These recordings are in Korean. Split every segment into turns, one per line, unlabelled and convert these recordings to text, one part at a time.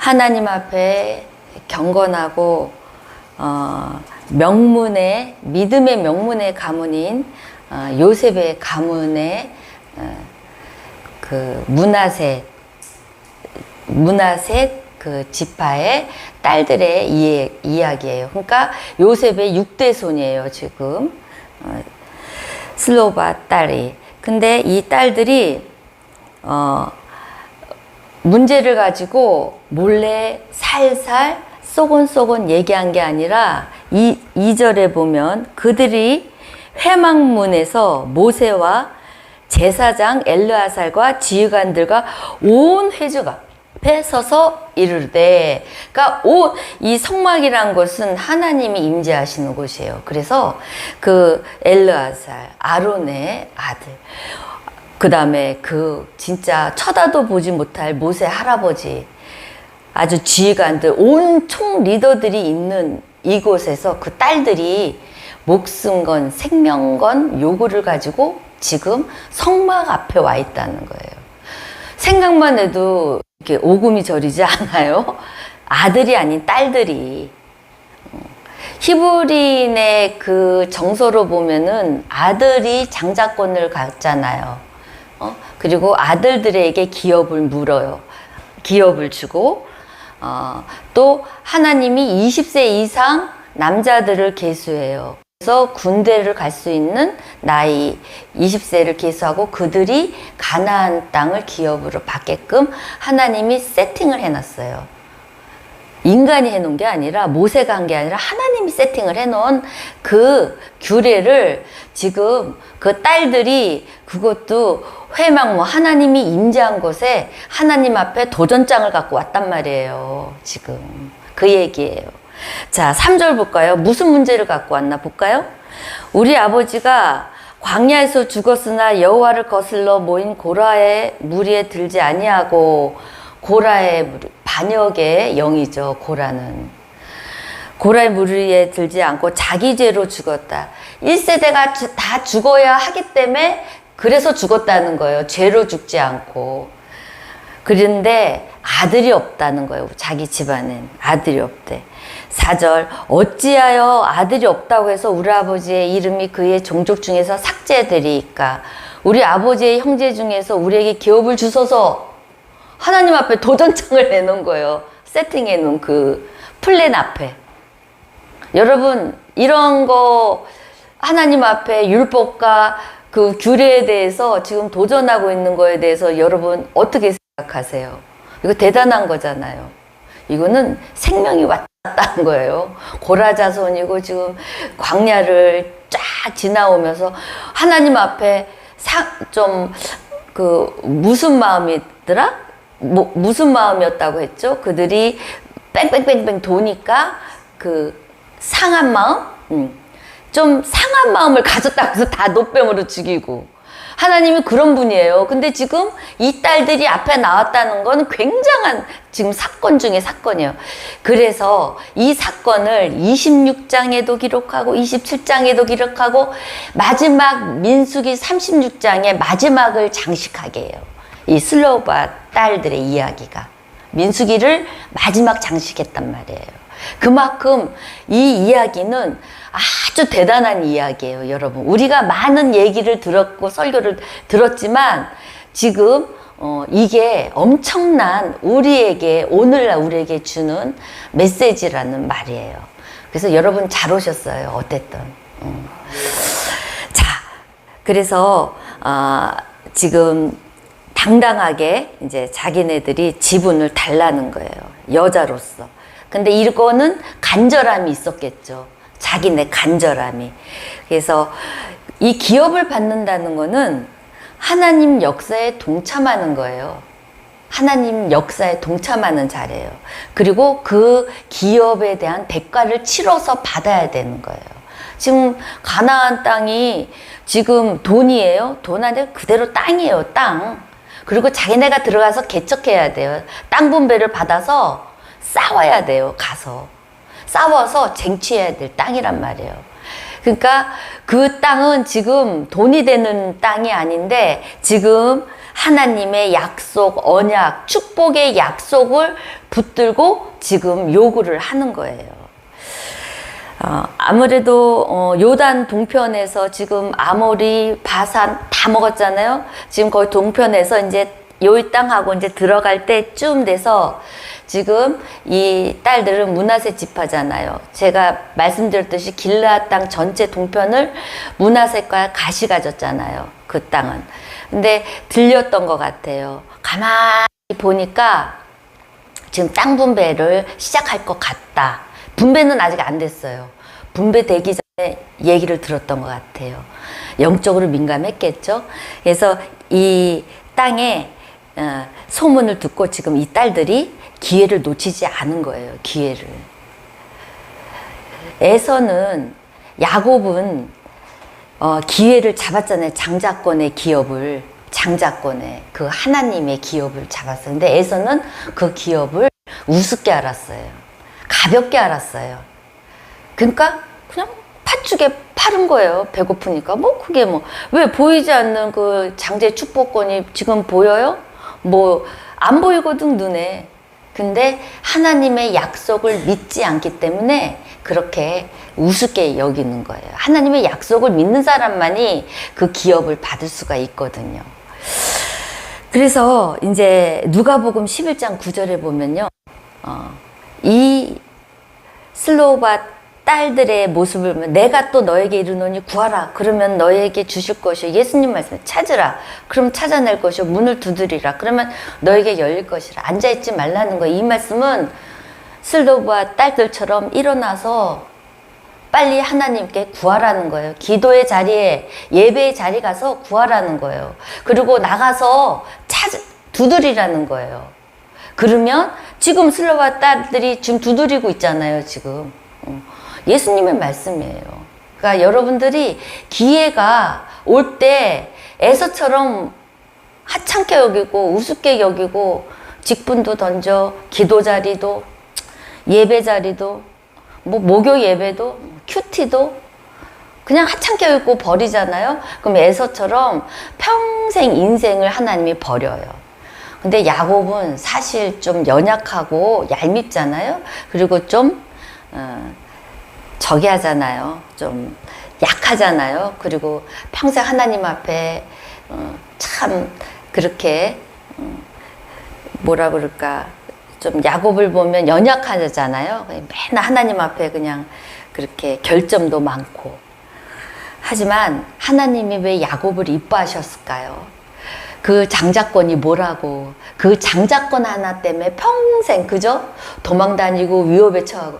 하나님 앞에 경건하고 명문의 믿음의 명문의 가문인 요셉의 가문의 그 문하셋 그 지파의 딸들의 이야기예요. 그러니까 요셉의 6대 손이에요. 지금 슬로바 딸이. 근데 이 딸들이 문제를 가지고 몰래 살살 쏘곤쏘곤 얘기한 게 아니라 2절에 보면 그들이 회막문에서 모세와 제사장 엘르아살과 지휘관들과 온 회중 앞에 서서 이르되, 그러니까 이 성막이란 것은 하나님이 임재하시는 곳이에요. 그래서 그 엘르아살, 아론의 아들, 그 다음에 그 진짜 쳐다도 보지 못할 모세 할아버지, 아주 지휘관들, 온 총 리더들이 있는 이곳에서 그 딸들이 목숨 건 생명 건 요구를 가지고 지금 성막 앞에 와 있다는 거예요. 생각만 해도 이렇게 오금이 저리지 않아요? 아들이 아닌 딸들이. 히브리인의 그 정서로 보면은 아들이 장자권을 갖잖아요. 그리고 아들들에게 기업을 물어요. 기업을 주고, 또 하나님이 20세 이상 남자들을 계수해요. 그래서 군대를 갈 수 있는 나이 20세를 계수하고 그들이 가나안 땅을 기업으로 받게끔 하나님이 세팅을 해놨어요. 인간이 해놓은 게 아니라 모세가 한 게 아니라 하나님이 세팅을 해놓은 그 규례를 지금 그 딸들이 그것도 회막 하나님이 임재한 곳에 하나님 앞에 도전장을 갖고 왔단 말이에요. 지금 그 얘기예요. 자, 3절 볼까요? 무슨 문제를 갖고 왔나 볼까요? 우리 아버지가 광야에서 죽었으나 여호와를 거슬러 모인 고라의 무리에 들지 아니하고, 고라의 무리, 반역의 영이죠. 고라의 무리에 들지 않고 자기 죄로 죽었다. 1세대가 다 죽어야 하기 때문에 그래서 죽었다는 거예요. 죄로 죽지 않고. 그런데 아들이 없다는 거예요. 자기 집안엔 아들이 없대. 4절, 어찌하여 아들이 없다고 해서 우리 아버지의 이름이 그의 종족 중에서 삭제되리까? 우리 아버지의 형제 중에서 우리에게 기업을 주소서. 하나님 앞에 도전장을 내놓은 거예요. 세팅해 놓은 그 플랜 앞에. 여러분, 이런 거 하나님 앞에 율법과 그 규례에 대해서 지금 도전하고 있는 거에 대해서 여러분 어떻게 생각하세요? 이거 대단한 거잖아요. 이거는 생명이 왔다는 거예요. 고라 자손이고 지금 광야를 쫙 지나오면서 하나님 앞에 무슨 마음이더라? 무슨 마음이었다고 했죠? 그들이 뺑뺑뺑뺑 도니까 그 상한 마음? 좀 상한 마음을 가졌다고 해서 다 노뱀으로 죽이고. 하나님이 그런 분이에요. 근데 지금 이 딸들이 앞에 나왔다는 건 굉장한 지금 사건 중에 사건이에요. 그래서 이 사건을 26장에도 기록하고 27장에도 기록하고 마지막 민수기 36장의 마지막을 장식하게 해요. 이 슬로바 딸들의 이야기가 민수기를 마지막 장식했단 말이에요. 그만큼 이 이야기는 아주 대단한 이야기예요, 여러분. 우리가 많은 얘기를 들었고 설교를 들었지만 지금 이게 엄청난 오늘날 우리에게 주는 메시지라는 말이에요. 그래서 여러분 잘 오셨어요, 어쨌든. 자, 그래서 지금 당당하게 이제 자기네들이 지분을 달라는 거예요, 여자로서. 근데 이거는 간절함이 있었겠죠. 자기네 간절함이. 그래서 이 기업을 받는다는 거는 하나님 역사에 동참하는 거예요. 하나님 역사에 동참하는 자리예요. 그리고 그 기업에 대한 대가를 치러서 받아야 되는 거예요. 지금 가나안 땅이 지금 돈이에요. 돈 안에 그대로 땅이에요. 땅. 그리고 자기네가 들어가서 개척해야 돼요. 땅 분배를 받아서 싸워야 돼요. 가서 싸워서 쟁취해야 될 땅이란 말이에요. 그러니까 그 땅은 지금 돈이 되는 땅이 아닌데 지금 하나님의 약속, 언약, 축복의 약속을 붙들고 지금 요구를 하는 거예요. 아무래도 요단 동편에서 지금 아모리, 바산 다 먹었잖아요. 지금 거의 동편에서 이제 요 땅하고 이제 들어갈 때쯤 돼서 지금 이 딸들은 므낫세 지파잖아요. 제가 말씀드렸듯이 길르앗 땅 전체 동편을 므낫세가 가시 가졌잖아요. 그 땅은. 근데 들렸던 것 같아요. 가만히 보니까 지금 땅 분배를 시작할 것 같다. 분배는 아직 안 됐어요. 분배되기 전에 얘기를 들었던 것 같아요. 영적으로 민감했겠죠. 그래서 이 땅에 소문을 듣고 지금 이 딸들이 기회를 놓치지 않은 거예요. 기회를. 에서는 야곱은 기회를 잡았잖아요. 장자권의 기업을. 장자권의 그 하나님의 기업을 잡았어요. 근데 에서는 그 기업을 우습게 알았어요. 가볍게 알았어요. 그러니까 그냥 팥죽에 파른 거예요. 배고프니까. 뭐 그게 뭐 왜 보이지 않는 그 장제 축복권이 지금 보여요? 뭐 안 보이거든 눈에. 근데 하나님의 약속을 믿지 않기 때문에 그렇게 우습게 여기는 거예요. 하나님의 약속을 믿는 사람만이 그 기업을 받을 수가 있거든요. 그래서 이제 누가복음 11장 9절에 보면요. 이 슬로바 딸들의 모습을 보면 내가 또 너에게 이르노니 구하라. 그러면 너에게 주실 것이요. 예수님 말씀에 찾으라. 그럼 찾아낼 것이요. 문을 두드리라. 그러면 너에게 열릴 것이라. 앉아있지 말라는 거예요. 이 말씀은 슬로바 딸들처럼 일어나서 빨리 하나님께 구하라는 거예요. 기도의 자리에, 예배의 자리 가서 구하라는 거예요. 그리고 나가서 두드리라는 거예요. 그러면 지금 슬로바 딸들이 지금 두드리고 있잖아요, 지금. 예수님의 말씀이에요. 그러니까 여러분들이 기회가 올 때 에서처럼 하찮게 여기고 우습게 여기고 직분도 던져, 기도 자리도, 예배 자리도, 뭐 목요 예배도, 큐티도 그냥 하찮게 여기고 버리잖아요. 그럼 에서처럼 평생 인생을 하나님이 버려요. 근데 야곱은 사실 좀 연약하고 얄밉잖아요. 그리고 좀 저기 하잖아요. 좀 약하잖아요. 그리고 평생 하나님 앞에 참 그렇게 뭐라 그럴까 좀 야곱을 보면 연약하잖아요. 맨날 하나님 앞에 그냥 그렇게 결점도 많고. 하지만 하나님이 왜 야곱을 이뻐하셨을까요? 그 장자권이 뭐라고, 그 장자권 하나 때문에 평생 그죠? 도망다니고 위협에 처하고.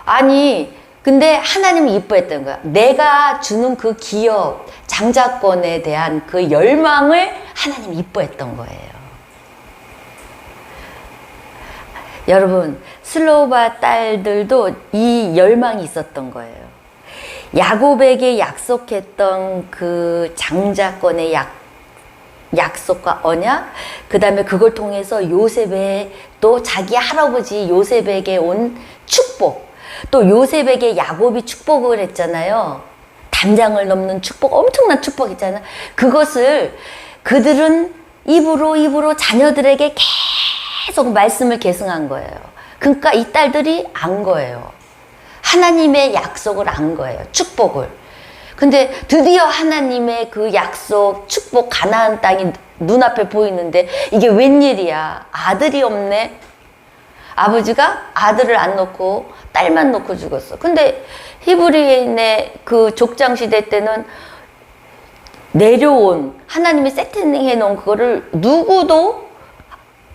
아니 근데 하나님을 이뻐했던 거야. 내가 주는 그 기업, 장자권에 대한 그 열망을 하나님이 이뻐했던 거예요. 여러분, 슬로바 딸들도 이 열망이 있었던 거예요. 야곱에게 약속했던 그 장자권의 약속과 언약, 그 다음에 그걸 통해서 요셉의 또 자기 할아버지 요셉에게 온 축복, 또 요셉에게 야곱이 축복을 했잖아요. 담장을 넘는 축복, 엄청난 축복 있잖아요. 그것을 그들은 입으로 자녀들에게 계속 말씀을 계승한 거예요. 그러니까 이 딸들이 안 거예요. 하나님의 약속을 안 거예요. 축복을. 근데 드디어 하나님의 그 약속, 축복, 가나안 땅이 눈앞에 보이는데 이게 웬일이야. 아들이 없네. 아버지가 아들을 안 놓고 딸만 놓고 죽었어. 근데 히브리인의 그 족장 시대 때는 내려온 하나님이 세팅해 놓은 그거를 누구도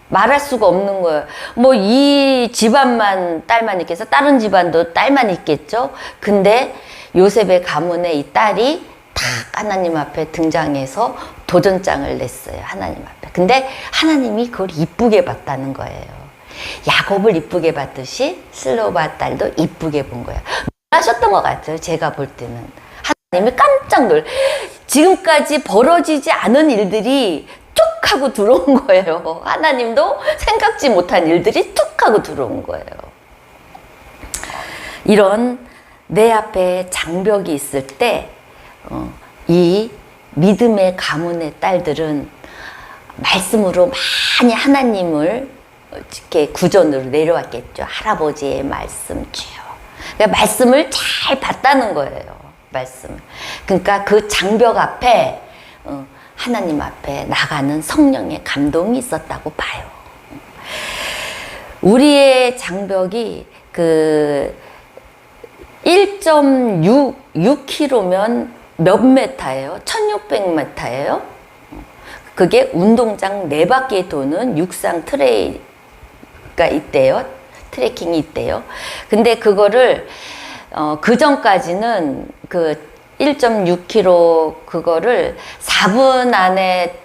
말할 수가 없는 거예요. 뭐 이 집안만 딸만 있겠어? 다른 집안도 딸만 있겠죠? 근데 요셉의 가문에 이 딸이 딱 하나님 앞에 등장해서 도전장을 냈어요. 하나님 앞에. 근데 하나님이 그걸 이쁘게 봤다는 거예요. 야곱을 이쁘게 봤듯이 슬로바 딸도 이쁘게 본 거예요. 놀라셨던 것 같아요. 제가 볼 때는. 하나님이 깜짝 지금까지 벌어지지 않은 일들이 툭 하고 들어온 거예요. 하나님도 생각지 못한 일들이 툭 하고 들어온 거예요. 이런 내 앞에 장벽이 있을 때 이 믿음의 가문의 딸들은 말씀으로 많이 하나님을 이렇게 구전으로 내려왔겠죠. 할아버지의 말씀 주요. 그러니까 말씀을 잘 봤다는 거예요. 말씀을. 그러니까 그 장벽 앞에 하나님 앞에 나가는 성령의 감동이 있었다고 봐요. 우리의 장벽이 그 1.6km면 몇 메타예요? 1600m예요? 그게 운동장 4바퀴 도는 육상 트레이가 있대요. 트레킹이 있대요. 근데 그거를 그 전까지는 그 1.6km 그거를 4분 안에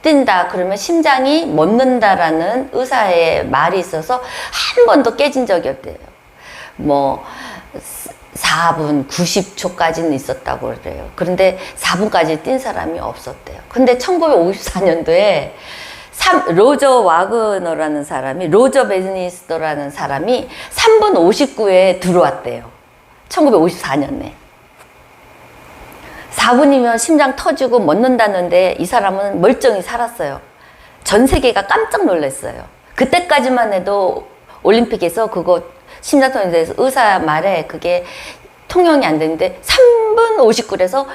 뛴다 그러면 심장이 멎는다라는 의사의 말이 있어서 한 번도 깨진 적이 없대요. 뭐 4분 90초까지는 있었다고 그래요. 그런데 4분까지 뛴 사람이 없었대요. 근데 1954년도에 로저 와그너라는 사람이, 로저 베니스터라는 사람이 3분 59에 들어왔대요. 1954년에. 4분이면 심장 터지고 멎는다는데 이 사람은 멀쩡히 살았어요. 전 세계가 깜짝 놀랐어요. 그때까지만 해도 올림픽에서 그거 심장 터지는 데서 의사 말에 그게 통용이 안 되는데 3분 59에서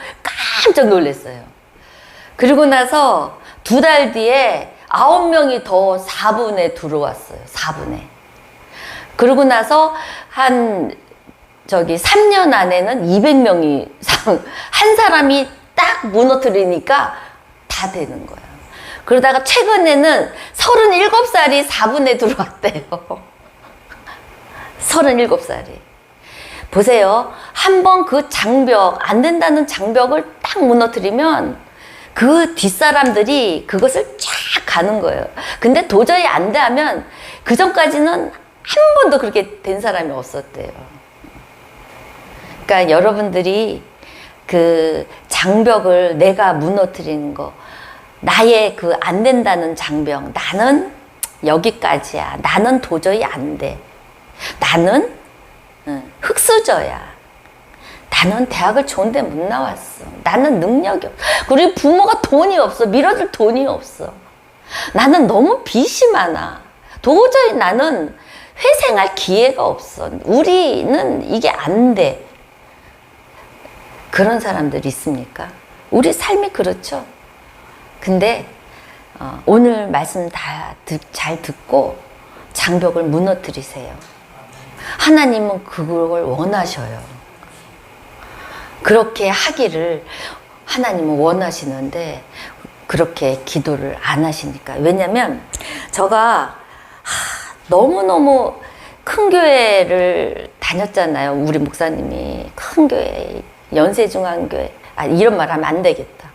깜짝 놀랐어요. 그리고 나서 2달 뒤에 9명이 더 4분에 들어왔어요. 4분에. 그러고 나서 한 3년 안에는 200명이 한 사람이 딱 무너뜨리니까 다 되는 거예요. 그러다가 최근에는 37살이 4분에 들어왔대요. 37살이. 보세요. 한번 그 장벽, 안 된다는 장벽을 딱 무너뜨리면 그 뒷사람들이 그것을 쫙 가는 거예요. 근데 도저히 안 돼 하면 그 전까지는 한 번도 그렇게 된 사람이 없었대요. 그러니까 여러분들이 그 장벽을 내가 무너뜨리는 거, 나의 그 안 된다는 장벽, 나는 여기까지야. 나는 도저히 안 돼. 나는 흙수저야. 나는 대학을 좋은데 못 나왔어. 나는 능력이 없어. 그리고 부모가 돈이 없어. 밀어줄 돈이 없어. 나는 너무 빚이 많아. 도저히 나는 회생할 기회가 없어. 우리는 이게 안 돼. 그런 사람들이 있습니까? 우리 삶이 그렇죠. 근데 오늘 말씀 다 잘 듣고 장벽을 무너뜨리세요. 하나님은 그걸 원하셔요. 그렇게 하기를 하나님은 원하시는데 그렇게 기도를 안 하시니까. 왜냐면 제가 너무너무 큰 교회를 다녔잖아요. 우리 목사님이 큰 교회, 연세중앙교회. 이런 말 하면 안 되겠다.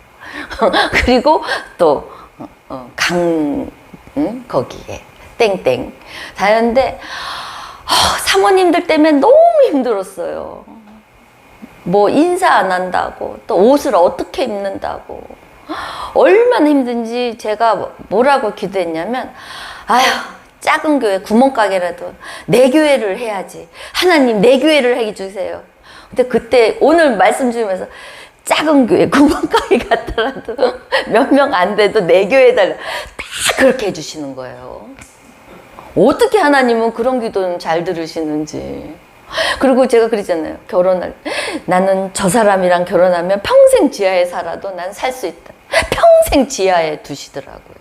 그리고 또 거기에 땡땡 다녔는데 사모님들 때문에 너무 힘들었어요. 뭐 인사 안 한다고, 또 옷을 어떻게 입는다고, 얼마나 힘든지. 제가 뭐라고 기도했냐면, 아휴, 작은 교회 구멍가게라도 내 교회를 해야지. 하나님 내 교회를 해주세요. 근데 그때 오늘 말씀 주면서 작은 교회 구멍가게 같더라도 몇 명 안 돼도 내 교회 해달라. 다 그렇게 해주시는 거예요. 어떻게 하나님은 그런 기도는 잘 들으시는지. 그리고 제가 그러잖아요. 나는 저 사람이랑 결혼하면 평생 지하에 살아도 난 살 수 있다. 평생 지하에 두시더라고요.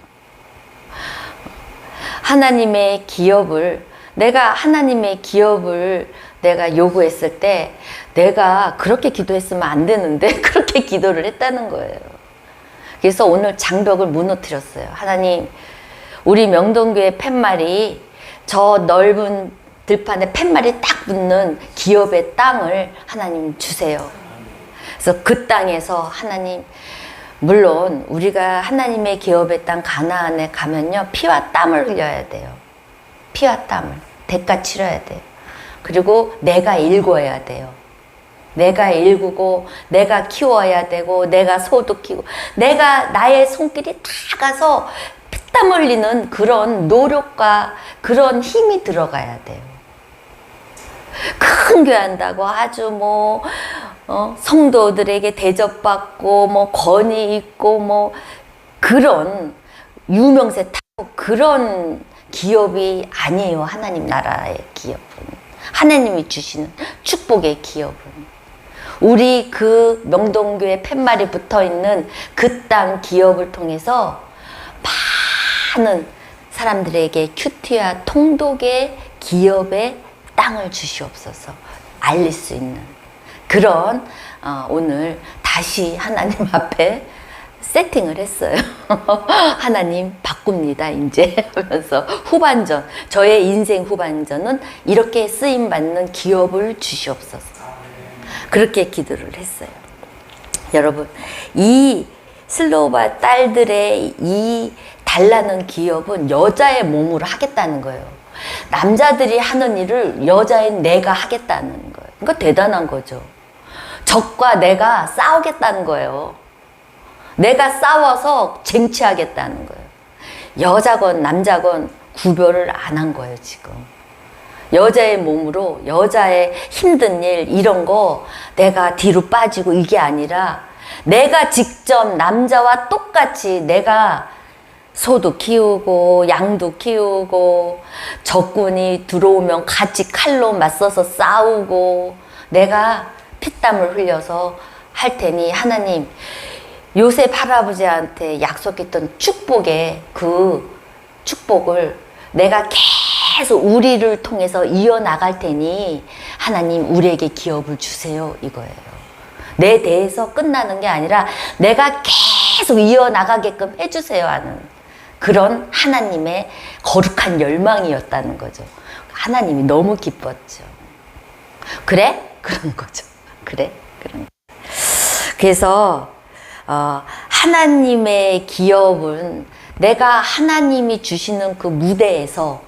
하나님의 기업을 내가 요구했을 때 내가 그렇게 기도했으면 안 되는데 그렇게 기도를 했다는 거예요. 그래서 오늘 장벽을 무너뜨렸어요. 하나님, 우리 명동교회 팻말이 저 넓은 들판에 팻말이 딱 붙는 기업의 땅을 하나님 주세요. 그래서 그 땅에서 하나님, 물론 우리가 하나님의 기업의 땅 가나안에 가면요, 피와 땀을 흘려야 돼요. 피와 땀을 대가 치러야 돼요. 그리고 내가 일궈야 돼요. 내가 일구고 내가 키워야 되고 내가 소도 키우고 나의 손길이 다 가서 피땀 흘리는 그런 노력과 그런 힘이 들어가야 돼요. 큰 교회 한다고 아주 성도들에게 대접받고 권위 있고 그런 유명세 타고 그런 기업이 아니에요. 하나님 나라의 기업은. 하나님이 주시는 축복의 기업은. 우리 그 명동교회 팻말이 붙어있는 그 땅 기업을 통해서 많은 사람들에게 큐티와 통독의 기업의 땅을 주시옵소서 알릴 수 있는 그런 오늘 다시 하나님 앞에 세팅을 했어요. 하나님 바꿉니다 이제 하면서 후반전 저의 인생 후반전은 이렇게 쓰임받는 기업을 주시옵소서 그렇게 기도를 했어요. 여러분 이 슬로바 딸들의 이 달라는 기업은 여자의 몸으로 하겠다는 거예요. 남자들이 하는 일을 여자인 내가 하겠다는 거예요. 그러니까 대단한 거죠. 적과 내가 싸우겠다는 거예요. 내가 싸워서 쟁취하겠다는 거예요. 여자건 남자건 구별을 안 한 거예요, 지금. 여자의 몸으로 여자의 힘든 일 이런 거 내가 뒤로 빠지고 이게 아니라 내가 직접 남자와 똑같이 내가 소도 키우고 양도 키우고 적군이 들어오면 같이 칼로 맞서서 싸우고 내가 피땀을 흘려서 할 테니 하나님 요셉 할아버지한테 약속했던 축복의 그 축복을 내가 계속 우리를 통해서 이어나갈 테니 하나님 우리에게 기업을 주세요 이거예요. 내 대해서 끝나는 게 아니라 내가 계속 이어나가게끔 해주세요 하는 그런 하나님의 거룩한 열망이었다는 거죠. 하나님이 너무 기뻤죠. 그래? 그런 거죠. 그래? 그런 거. 그래서 하나님의 기업은 내가 하나님이 주시는 그 무대에서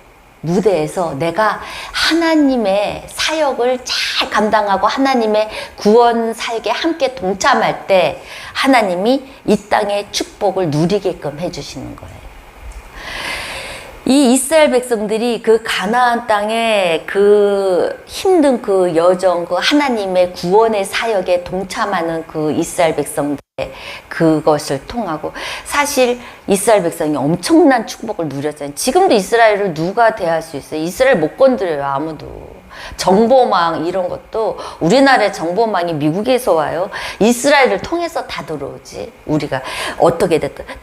내가 하나님의 사역을 잘 감당하고 하나님의 구원 사역에 함께 동참할 때 하나님이 이 땅의 축복을 누리게끔 해주시는 거예요. 이 이스라엘 백성들이 그 가나안 땅에 그 힘든 그 여정, 그 하나님의 구원의 사역에 동참하는 그 이스라엘 백성들의 그것을 통하고 사실 이스라엘 백성이 엄청난 축복을 누렸잖아요. 지금도 이스라엘을 누가 대할 수 있어요? 이스라엘 못 건드려요, 아무도. 정보망 이런 것도 우리나라의 정보망이 미국에서 와요. 이스라엘을 통해서 다 들어오지. 우리가 어떻게 됐든 다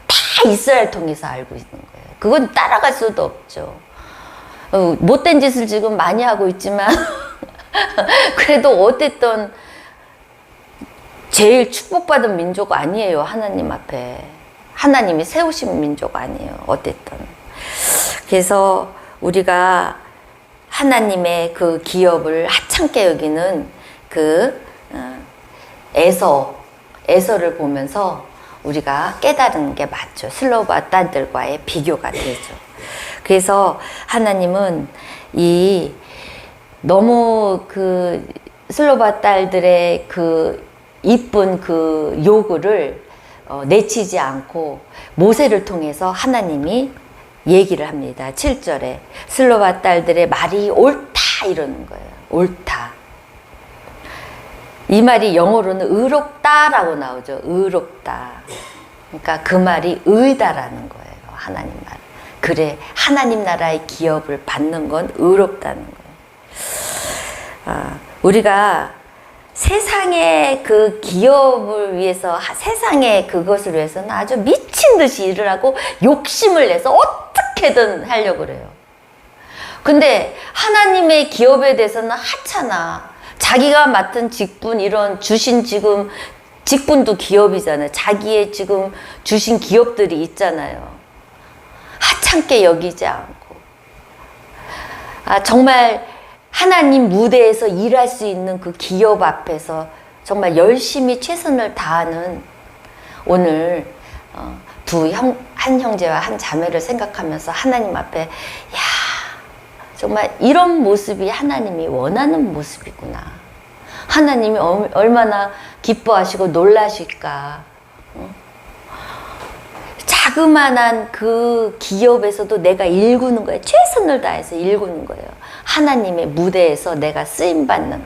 이스라엘 통해서 알고 있는 거예요. 그건 따라갈 수도 없죠. 못된 짓을 지금 많이 하고 있지만 그래도 어쨌든 제일 축복받은 민족 아니에요. 하나님 앞에. 하나님이 세우신 민족 아니에요. 어쨌든. 그래서 우리가 하나님의 그 기업을 하찮게 여기는 그 에서를 보면서 우리가 깨달은 게 맞죠. 슬로바 딸들과의 비교가 되죠. 그래서 하나님은 이 너무 그 슬로바 딸들의 그 이쁜 그 요구를 내치지 않고 모세를 통해서 하나님이 얘기를 합니다. 7절에 슬로바 딸들의 말이 옳다 이러는 거예요. 옳다. 이 말이 영어로는 의롭다라고 나오죠. 의롭다. 그러니까 그 말이 의다라는 거예요. 하나님 말. 그래, 하나님 나라의 기업을 받는 건 의롭다는 거예요. 우리가 세상의 그 기업을 위해서, 세상의 그것을 위해서는 아주 미친 듯이 일을 하고 욕심을 내서 어떻게든 하려고 그래요. 근데 하나님의 기업에 대해서는 하찮아. 자기가 맡은 직분, 이런 주신 지금 직분도 기업이잖아요. 자기의 지금 주신 기업들이 있잖아요. 하찮게 여기지 않고. 정말 하나님 무대에서 일할 수 있는 그 기업 앞에서 정말 열심히 최선을 다하는 오늘 한 형제와 한 자매를 생각하면서 하나님 앞에 야 정말 이런 모습이 하나님이 원하는 모습이구나. 하나님이 얼마나 기뻐하시고 놀라실까. 자그마한 그 기업에서도 내가 일구는 거예요. 최선을 다해서 일구는 거예요. 하나님의 무대에서 내가 쓰임받는.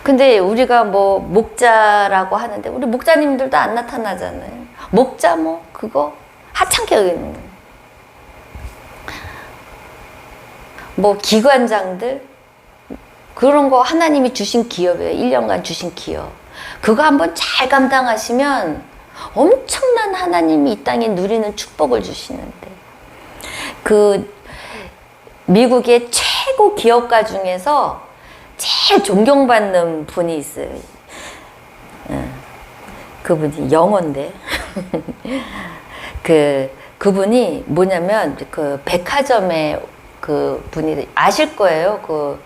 근데 우리가 뭐 목자라고 하는데 우리 목자님들도 안 나타나잖아요. 목자 뭐 그거 하찮게 여기는 거예요. 뭐 기관장들 그런 거 하나님이 주신 기업이에요. 1년간 주신 기업. 그거 한번 잘 감당하시면 엄청난 하나님이 이 땅에 누리는 축복을 주시는데, 그 미국의 최고 기업가 중에서 제일 존경받는 분이 있어요. 그분이 영어인데 그분이 뭐냐면 그 백화점에 그 분이 아실 거예요. 그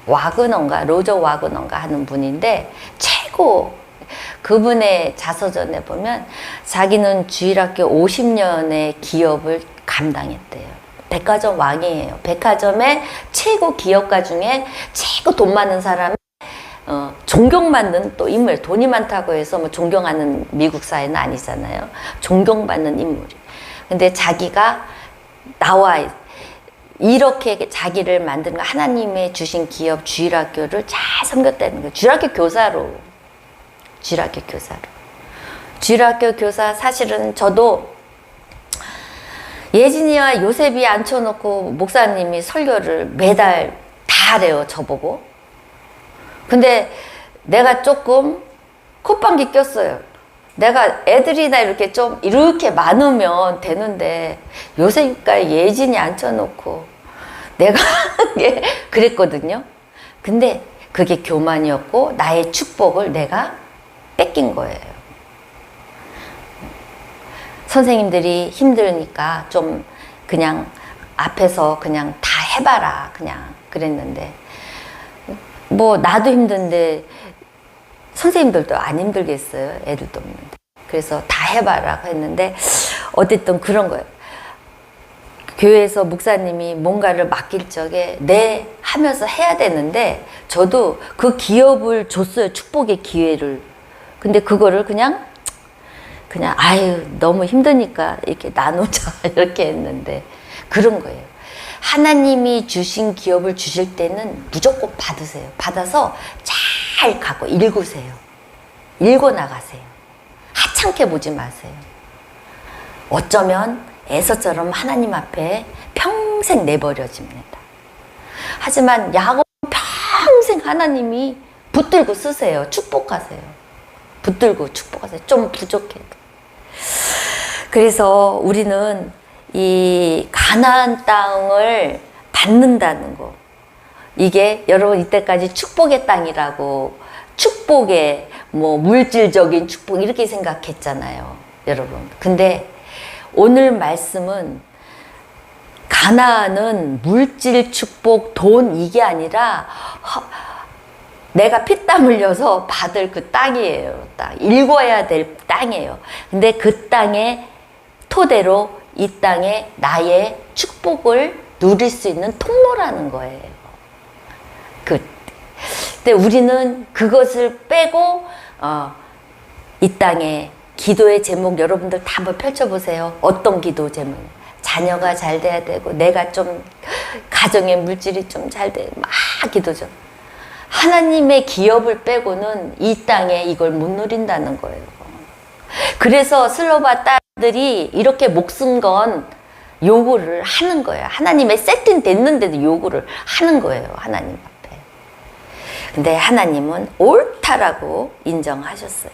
와그너인가 로저 와그너인가 하는 분인데 최고, 그분의 자서전에 보면 자기는 주일학교 50년의 기업을 감당했대요. 백화점 왕이에요. 백화점의 최고 기업가 중에 최고 돈 많은 사람이 존경받는 또 인물, 돈이 많다고 해서 뭐 존경하는 미국 사회는 아니잖아요. 존경받는 인물이. 근데 자기가 나와 이렇게 자기를 만든 거, 하나님의 주신 기업 주일학교를 잘 섬겼다는 거예요. 주일학교 교사로. 주일학교 교사, 사실은 저도 예진이와 요셉이 앉혀놓고 목사님이 설교를 매달 다 하래요, 저보고. 근데 내가 조금 콧방귀 꼈어요. 내가 애들이나 이렇게 많으면 되는데 요셉과 예진이 앉혀놓고 내가 그랬거든요. 근데 그게 교만이었고 나의 축복을 내가 뺏긴 거예요. 선생님들이 힘드니까 좀 그냥 앞에서 그냥 다 해봐라 그냥 그랬는데, 뭐 나도 힘든데 선생님들도 안 힘들겠어요. 애들도 없는데. 그래서 다 해봐라 했는데 어쨌든 그런 거예요. 교회에서 목사님이 뭔가를 맡길 적에 네 하면서 해야 되는데 저도 그 기업을 줬어요. 축복의 기회를. 근데 그거를 그냥 아유 너무 힘드니까 이렇게 나누자 이렇게 했는데, 그런 거예요. 하나님이 주신 기업을 주실 때는 무조건 받으세요. 받아서 잘 갖고 읽으세요. 읽어 나가세요. 하찮게 보지 마세요. 어쩌면 에서처럼 하나님 앞에 평생 내버려집니다. 하지만 야곱은 평생 하나님이 붙들고 쓰세요. 축복하세요. 붙들고 축복하세요. 좀 부족해도. 그래서 우리는 이 가나안 땅을 받는다는 거, 이게 여러분 이때까지 축복의 땅이라고, 축복의 뭐 물질적인 축복 이렇게 생각했잖아요, 여러분. 근데 오늘 말씀은 가나안은 물질 축복, 돈 이게 아니라 내가 피땀 흘려서 받을 그 땅이에요. 읽어야 될 땅이에요. 근데 그 땅의 토대로 이 땅에 나의 축복을 누릴 수 있는 통로라는 거예요. 근데 우리는 그것을 빼고 이 땅에 기도의 제목 여러분들 다 한번 펼쳐보세요. 어떤 기도 제목? 자녀가 잘 돼야 되고 내가 좀 가정의 물질이 좀 잘 돼, 막 기도죠. 하나님의 기업을 빼고는 이 땅에 이걸 못 누린다는 거예요. 그래서 슬로바 딸들이 이렇게 목숨 건 요구를 하는 거예요. 하나님의 세팅 됐는데도 요구를 하는 거예요. 하나님 앞에. 근데 하나님은 옳다라고 인정하셨어요.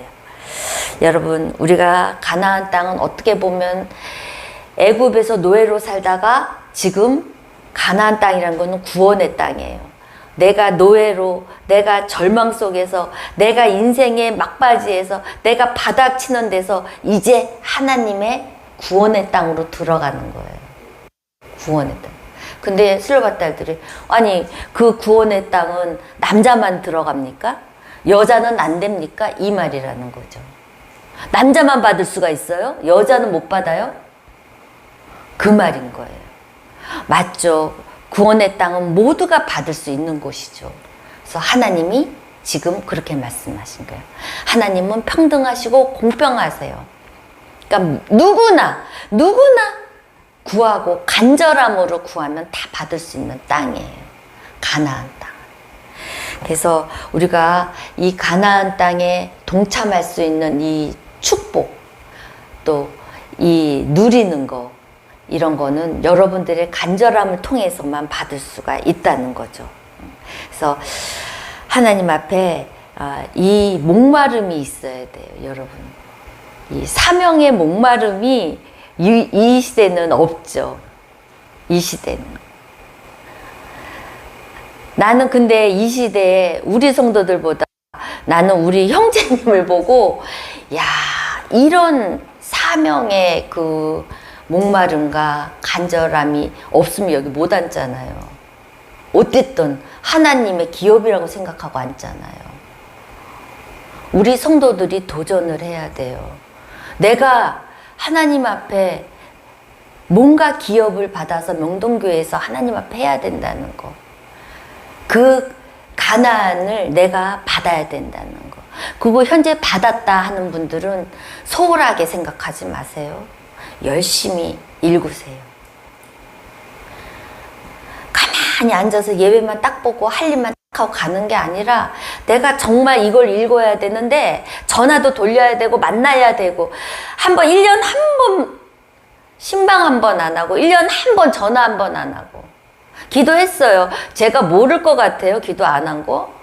여러분, 우리가 가나안 땅은 어떻게 보면 애굽에서 노예로 살다가 지금 가나안 땅이라는 거는 구원의 땅이에요. 내가 노예로, 내가 절망 속에서, 내가 인생의 막바지에서, 내가 바닥치는 데서 이제 하나님의 구원의 땅으로 들어가는 거예요. 구원의 땅. 근데 슬로바 딸들이, 아니 그 구원의 땅은 남자만 들어갑니까? 여자는 안 됩니까? 이 말이라는 거죠. 남자만 받을 수가 있어요? 여자는 못 받아요? 그 말인 거예요. 맞죠? 구원의 땅은 모두가 받을 수 있는 곳이죠. 그래서 하나님이 지금 그렇게 말씀하신 거예요. 하나님은 평등하시고 공평하세요. 그러니까 누구나 구하고 간절함으로 구하면 다 받을 수 있는 땅이에요. 가나안 땅. 그래서 우리가 이 가나안 땅에 동참할 수 있는 이 축복, 또 이 누리는 거, 이런 거는 여러분들의 간절함을 통해서만 받을 수가 있다는 거죠. 그래서 하나님 앞에 이 목마름이 있어야 돼요, 여러분. 이 사명의 목마름이 이 시대는 없죠. 이 시대는. 나는 근데 이 시대에 우리 성도들보다 나는 우리 형제님을 보고, 야, 이런 사명의 그 목마름과 간절함이 없으면 여기 못 앉잖아요. 어쨌든 하나님의 기업이라고 생각하고 앉잖아요. 우리 성도들이 도전을 해야 돼요. 내가 하나님 앞에 뭔가 기업을 받아서 명동교회에서 하나님 앞에 해야 된다는 거. 그 가난을 내가 받아야 된다는 거. 그거 현재 받았다 하는 분들은 소홀하게 생각하지 마세요. 열심히 읽으세요. 가만히 앉아서 예배만 딱 보고 할 일만 딱 하고 가는 게 아니라 내가 정말 이걸 읽어야 되는데 전화도 돌려야 되고 만나야 되고 한번 1년 한 번 신방 한 번 안 하고 1년 한 번 전화 한 번 안 하고 기도했어요. 제가 모를 것 같아요. 기도 안 한 거?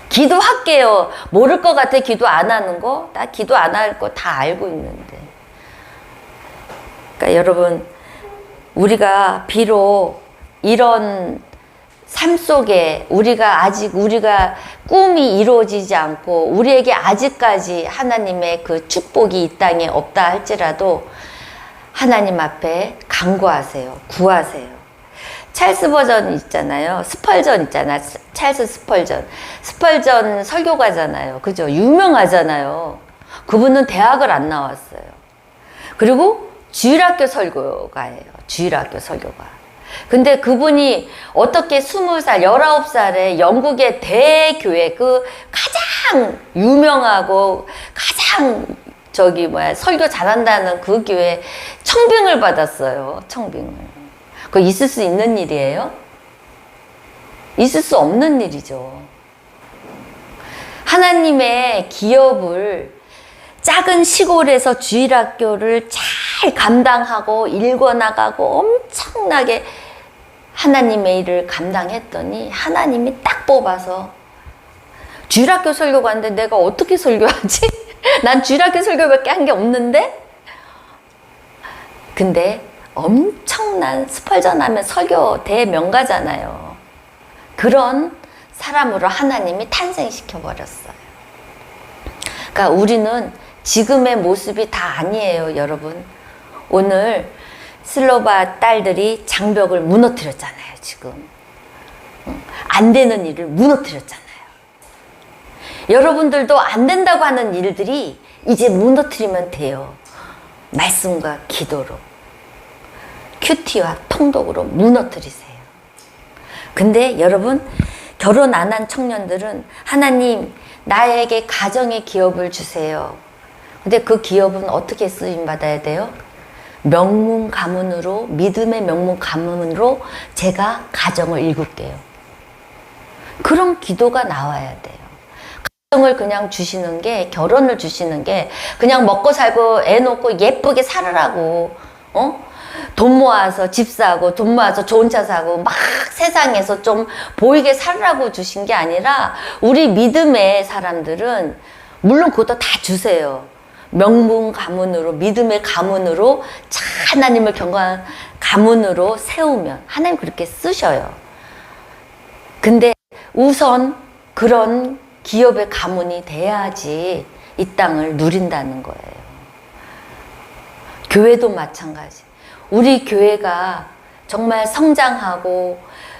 기도할게요. 모를 것 같아. 기도 안 하는 거? 나 기도 안 할 거 다 알고 있는데. 그러니까 여러분, 우리가 비록 이런 삶 속에 우리가 꿈이 이루어지지 않고 우리에게 아직까지 하나님의 그 축복이 이 땅에 없다 할지라도 하나님 앞에 간구하세요. 구하세요. 찰스 버전 있잖아요. 스펄전 있잖아. 찰스 스펄전. 스펄전 설교가잖아요. 그죠? 유명하잖아요. 그분은 대학을 안 나왔어요. 그리고 주일학교 설교가예요. 주일학교 설교가. 근데 그분이 어떻게 20살, 19살에 영국의 대교회 그 가장 유명하고 가장 설교 잘한다는 그 교회 청빙을 받았어요. 청빙을. 그거 있을 수 있는 일이에요? 있을 수 없는 일이죠. 하나님의 기업을 작은 시골에서 주일학교를 잘 감당하고 읽어나가고 엄청나게 하나님의 일을 감당했더니 하나님이 딱 뽑아서 주일학교 설교 갔는데 내가 어떻게 설교하지? 난 주일학교 설교밖에 한 게 없는데? 근데 엄청난 스펄전 하면 설교 대명가잖아요. 그런 사람으로 하나님이 탄생시켜버렸어요. 그러니까 우리는 지금의 모습이 다 아니에요, 여러분. 오늘 슬로바 딸들이 장벽을 무너뜨렸잖아요, 지금. 안 되는 일을 무너뜨렸잖아요. 여러분들도 안 된다고 하는 일들이 이제 무너뜨리면 돼요. 말씀과 기도로. 큐티와 통독으로 무너뜨리세요. 근데 여러분, 결혼 안 한 청년들은 하나님, 나에게 가정의 기업을 주세요. 근데 그 기업은 어떻게 쓰임 받아야 돼요? 명문 가문으로, 믿음의 명문 가문으로 제가 가정을 일굴게요. 그런 기도가 나와야 돼요. 가정을 그냥 주시는 게, 결혼을 주시는 게 그냥 먹고 살고 애 놓고 예쁘게 살으라고, 돈 모아서 집 사고 돈 모아서 좋은 차 사고 막 세상에서 좀 보이게 살으라고 주신 게 아니라 우리 믿음의 사람들은 물론 그것도 다 주세요. 명문 가문으로, 믿음의 가문으로, 하나님을 경외하는 가문으로 세우면 하나님 그렇게 쓰셔요. 근데 우선 그런 기업의 가문이 돼야지 이 땅을 누린다는 거예요. 교회도 마찬가지. 우리 교회가 정말 성장하고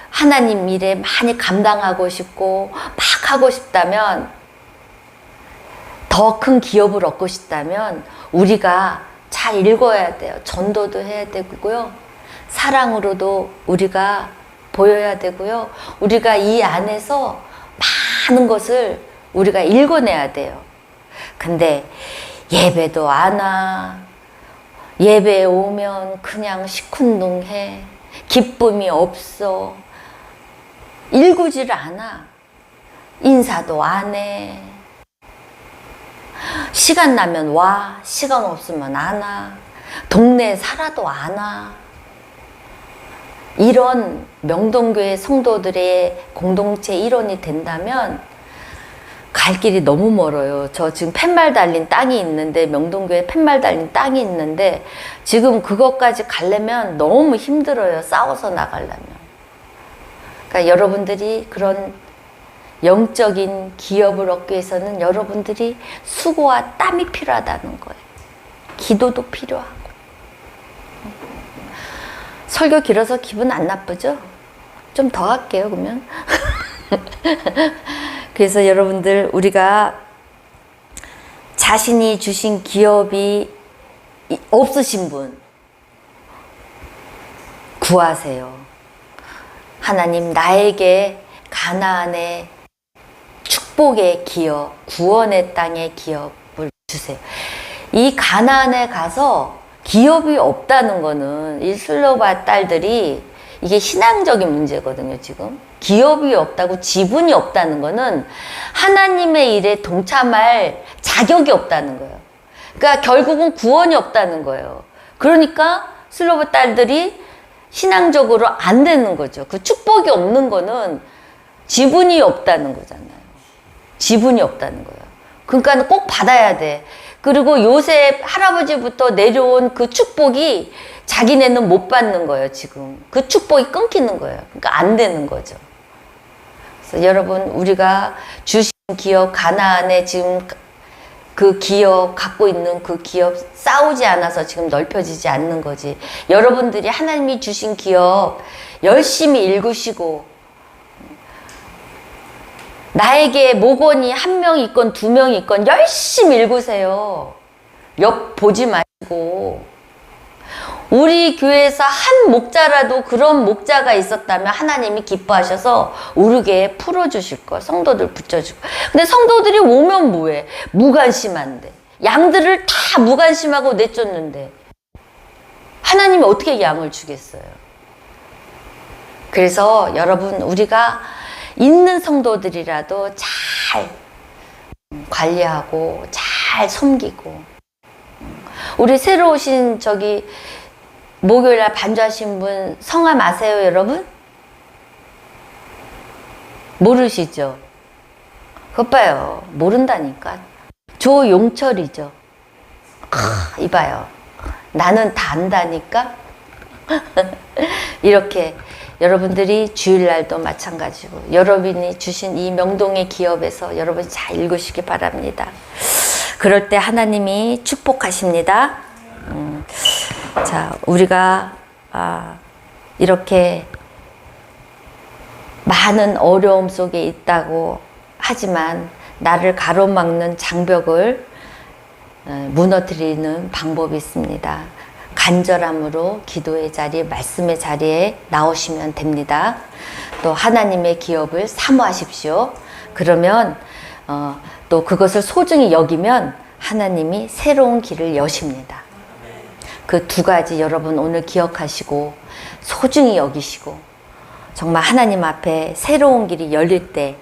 하나님 일에 많이 감당하고 싶고 막 하고 싶다면, 더 큰 기업을 얻고 싶다면 우리가 잘 읽어야 돼요. 전도도 해야 되고요. 사랑으로도 우리가 보여야 되고요. 우리가 이 안에서 많은 것을 우리가 읽어내야 돼요. 근데 예배도 안 와. 예배에 오면 그냥 시큰둥해. 기쁨이 없어. 일구지를 않아. 인사도 안 해. 시간 나면 와, 시간 없으면 안 와. 동네에 살아도 안 와. 이런 명동교회 성도들의 공동체 일원이 된다면 갈 길이 너무 멀어요. 저 지금 팻말 달린 땅이 있는데, 명동교회 팻말 달린 땅이 있는데 지금 그것까지 가려면 너무 힘들어요. 싸워서 나가려면. 그러니까 여러분들이 그런 영적인 기업을 얻기 위해서는 여러분들이 수고와 땀이 필요하다는 거예요. 기도도 필요하고. 설교 길어서 기분 안 나쁘죠? 좀 더 할게요, 그러면. 그래서 여러분들, 우리가 자신이 주신 기업이 없으신 분 구하세요. 하나님, 나에게 가나안의 축복의 기업, 구원의 땅의 기업을 주세요. 이 가나안에 가서 기업이 없다는 거는 이 슬로바 딸들이, 이게 신앙적인 문제거든요, 지금. 기업이 없다고, 지분이 없다는 거는 하나님의 일에 동참할 자격이 없다는 거예요. 그러니까 결국은 구원이 없다는 거예요. 그러니까 슬로바 딸들이 신앙적으로 안 되는 거죠. 그 축복이 없는 거는 지분이 없다는 거잖아요. 지분이 없다는 거예요. 그러니까 꼭 받아야 돼. 그리고 요셉 할아버지부터 내려온 그 축복이 자기네는 못 받는 거예요, 지금. 그 축복이 끊기는 거예요. 그러니까 안 되는 거죠. 그래서 여러분, 우리가 주신 기업, 가나안에 지금 그 기업, 갖고 있는 그 기업 싸우지 않아서 지금 넓혀지지 않는 거지. 여러분들이 하나님이 주신 기업 열심히 읽으시고, 나에게 목원이 1명 있건 2명 있건 열심히 읽으세요. 옆 보지 마시고. 우리 교회에서 한 목자라도 그런 목자가 있었다면 하나님이 기뻐하셔서 우르게 풀어주실 거야. 성도들 붙여주고. 근데 성도들이 오면 뭐해? 무관심한데. 양들을 다 무관심하고 내쫓는데 하나님이 어떻게 양을 주겠어요? 그래서 여러분, 우리가 있는 성도들이라도 잘 관리하고 잘 섬기고. 우리 새로 오신 저기 목요일날 반주하신 분 성함 아세요, 여러분? 모르시죠? 그것 봐요. 모른다니까. 조용철이죠. 이봐요. 나는 다 안다니까? 이렇게 여러분들이 주일날도 마찬가지고, 여러분이 주신 이 명동의 기업에서 여러분이 잘 읽으시기 바랍니다. 그럴 때 하나님이 축복하십니다. 자, 우리가 이렇게 많은 어려움 속에 있다고 하지만 나를 가로막는 장벽을 무너뜨리는 방법이 있습니다. 간절함으로 기도의 자리, 말씀의 자리에 나오시면 됩니다. 또 하나님의 기업을 사모하십시오. 그러면 또 그것을 소중히 여기면 하나님이 새로운 길을 여십니다. 그 두 가지 여러분 오늘 기억하시고 소중히 여기시고, 정말 하나님 앞에 새로운 길이 열릴 때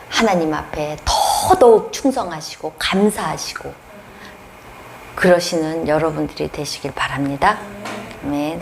하나님 앞에 더더욱 충성하시고 감사하시고 그러시는 여러분들이 되시길 바랍니다. 아멘.